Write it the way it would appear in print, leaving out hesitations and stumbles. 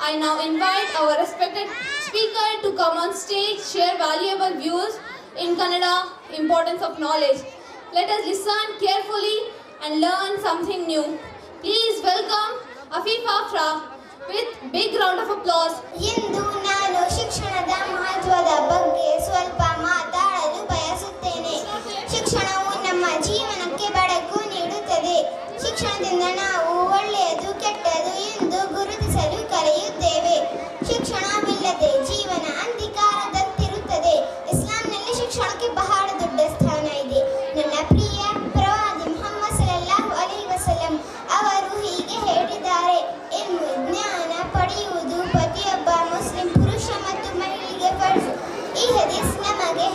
I now invite our respected speaker to come on stage, share valuable views in Kannada, importance of knowledge. Let us listen carefully and learn something new. Please welcome Afifa Afra with big round of applause. ಇಂದು ನಾನು ಶಿಕ್ಷಣದ ಮಹತ್ವದ ಬಗ್ಗೆ ಸ್ವಲ್ಪ ಮಾತಾಡಲು ಬಯಸುತ್ತೇನೆ. ಶಿಕ್ಷಣವು ನಮ್ಮ ಜೀವನಕ್ಕೆ ಬೆಳಕು ನೀಡುತ್ತದೆ. ಶಿಕ್ಷಣದಿಂದ ನಾವು ಒಳ್ಳೆಯದು ಕೆಟ್ಟದು ಎಂದು ಗುರುತಿಸಲು ಕಲಿಯುತ್ತೇವೆ. ಶಿಕ್ಷಣವಿಲ್ಲದೆ ಜೀವನ ಅಂಧಕಾರದಂತಿರುತ್ತದೆ. ಇಸ್ಲಾಂನಲ್ಲಿ ಶಿಕ್ಷಣಕ್ಕೆ ಬಹಳ ದೊಡ್ಡ ಸ್ಥಾನ ಇದೆ. ನನ್ನ ಪ್ರಿಯ ಪ್ರವಾದಿ ಮುಹಮ್ಮದ್ ಸಲ್ಲಲ್ಲಾಹು ಅಲೈಹಿ ವಸಲ್ಲಂ ಅವರು ಹೀಗೆ ಹೇಳಿದ್ದಾರೆ, ಇಲ್ಮು ಜ್ಞಾನ ಪಡೆಯುವುದು ಪ್ರತಿಯೊಬ್ಬ ಮುಸ್ಲಿಂ ಪುರುಷ ಮತ್ತು ಮಹಿಳೆಗೆ ಫರ್ಜ್. ಈ ಹದೀಸ್ ನಮಗೆ